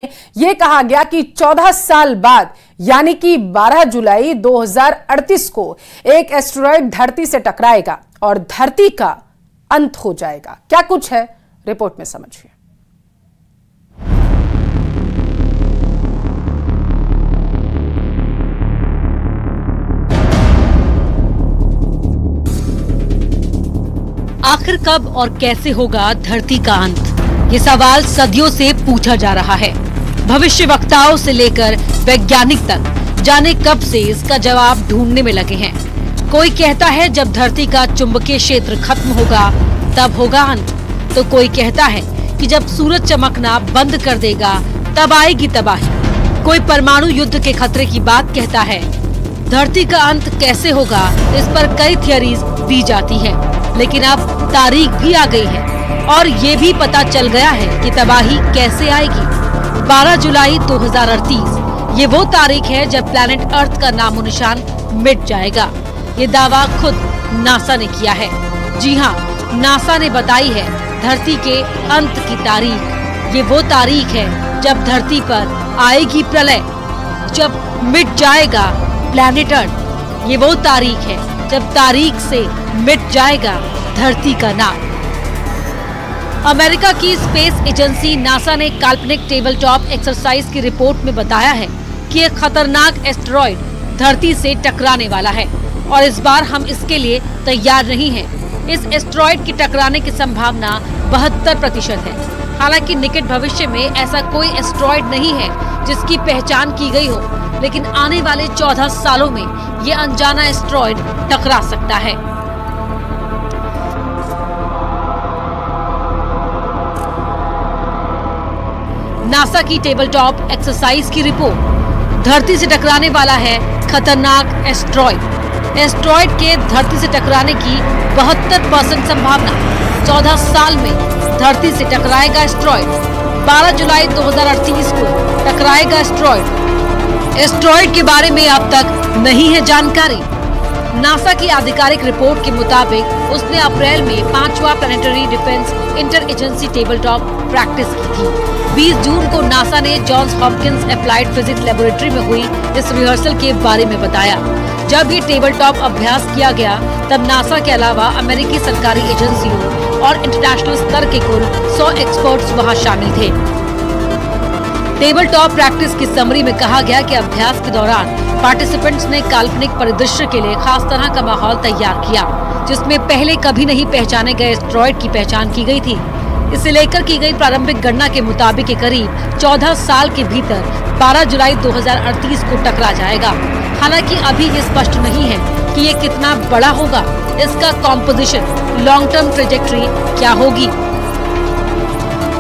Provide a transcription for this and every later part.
ये कहा गया कि 14 साल बाद यानी कि 12 जुलाई 2038 को एक एस्टेरॉयड धरती से टकराएगा और धरती का अंत हो जाएगा। क्या कुछ है रिपोर्ट में समझिए। आखिर कब और कैसे होगा धरती का अंत? ये सवाल सदियों से पूछा जा रहा है। भविष्य वक्ताओं से लेकर वैज्ञानिक तक जाने कब से इसका जवाब ढूंढने में लगे हैं। कोई कहता है जब धरती का चुंबकीय क्षेत्र खत्म होगा तब होगा अंत, तो कोई कहता है कि जब सूरज चमकना बंद कर देगा तब आएगी तबाही। कोई परमाणु युद्ध के खतरे की बात कहता है। धरती का अंत कैसे होगा, इस पर कई थियरीज दी जाती है, लेकिन अब तारीख भी आ गई है और ये भी पता चल गया है कि तबाही कैसे आएगी। 12 जुलाई 2038 ये वो तारीख है जब प्लैनेट अर्थ का नामो निशान मिट जाएगा। ये दावा खुद नासा ने किया है। जी हाँ, नासा ने बताई है धरती के अंत की तारीख। ये वो तारीख है जब धरती पर आएगी प्रलय, जब मिट जाएगा प्लैनेट अर्थ। ये वो तारीख है जब तारीख से मिट जाएगा धरती का नाम। अमेरिका की स्पेस एजेंसी नासा ने काल्पनिक टेबल टॉप एक्सरसाइज की रिपोर्ट में बताया है कि एक खतरनाक एस्टेरॉयड धरती से टकराने वाला है और इस बार हम इसके लिए तैयार नहीं हैं। इस एस्टेरॉयड की टकराने की संभावना 72% है। हालांकि निकट भविष्य में ऐसा कोई एस्टेरॉयड नहीं है जिसकी पहचान की गई हो, लेकिन आने वाले 14 सालों में ये अनजाना एस्टेरॉयड टकरा सकता है। नासा की टेबल टॉप एक्सरसाइज की रिपोर्ट। धरती से टकराने वाला है खतरनाक एस्टेरॉयड। एस्टेरॉयड के धरती से टकराने की 72% संभावना। 14 साल में धरती से टकराएगा एस्टेरॉयड। 12 जुलाई 2038 को टकराएगा एस्टेरॉयड। एस्टेरॉयड के बारे में अब तक नहीं है जानकारी। नासा की आधिकारिक रिपोर्ट के मुताबिक उसने अप्रैल में 5वां planetary defense inter agency table top practice की थी। 20 जून को नासा ने Johns Hopkins applied physics laboratory में हुई इस रिहर्सल के बारे में बताया। जब ये टेबल टॉप अभ्यास किया गया तब नासा के अलावा अमेरिकी सरकारी एजेंसियों और इंटरनेशनल स्तर के कुल 100 एक्सपर्ट्स वहां शामिल थे। टेबल टॉप प्रैक्टिस की समरी में कहा गया कि अभ्यास के दौरान पार्टिसिपेंट्स ने काल्पनिक परिदृश्य के लिए खास तरह का माहौल तैयार किया, जिसमें पहले कभी नहीं पहचाने गए एस्टेरॉयड की पहचान की गई थी। इसे लेकर की गई प्रारंभिक गणना के मुताबिक करीब 14 साल के भीतर 12 जुलाई 2038 को टकरा जाएगा। हालांकि अभी ये स्पष्ट नहीं है कि ये कितना बड़ा होगा, इसका कॉम्पोजिशन, लॉन्ग टर्म ट्रेजेक्ट्री क्या होगी।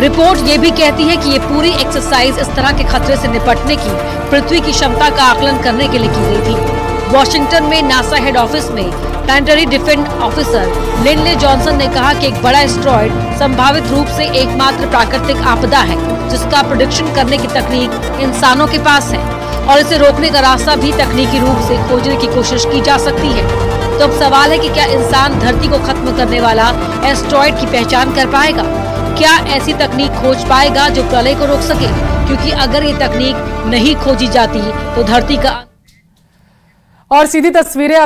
रिपोर्ट ये भी कहती है कि ये पूरी एक्सरसाइज इस तरह के खतरे से निपटने की पृथ्वी की क्षमता का आकलन करने के लिए की गई थी। वॉशिंगटन में नासा हेड ऑफिस में planetary defence officer Lindley Johnson ने कहा कि एक बड़ा एस्टेरॉयड संभावित रूप से एकमात्र प्राकृतिक आपदा है जिसका प्रेडिक्शन करने की तकनीक इंसानों के पास है और इसे रोकने का रास्ता भी तकनीकी रूप से खोजने की कोशिश की जा सकती है। तो अब सवाल है कि क्या इंसान धरती को खत्म करने वाला एस्टेरॉयड की पहचान कर पाएगा? क्या ऐसी तकनीक खोज पाएगा जो प्रलय को रोक सके? क्योंकि अगर ये तकनीक नहीं खोजी जाती तो धरती का और सीधी तस्वीरें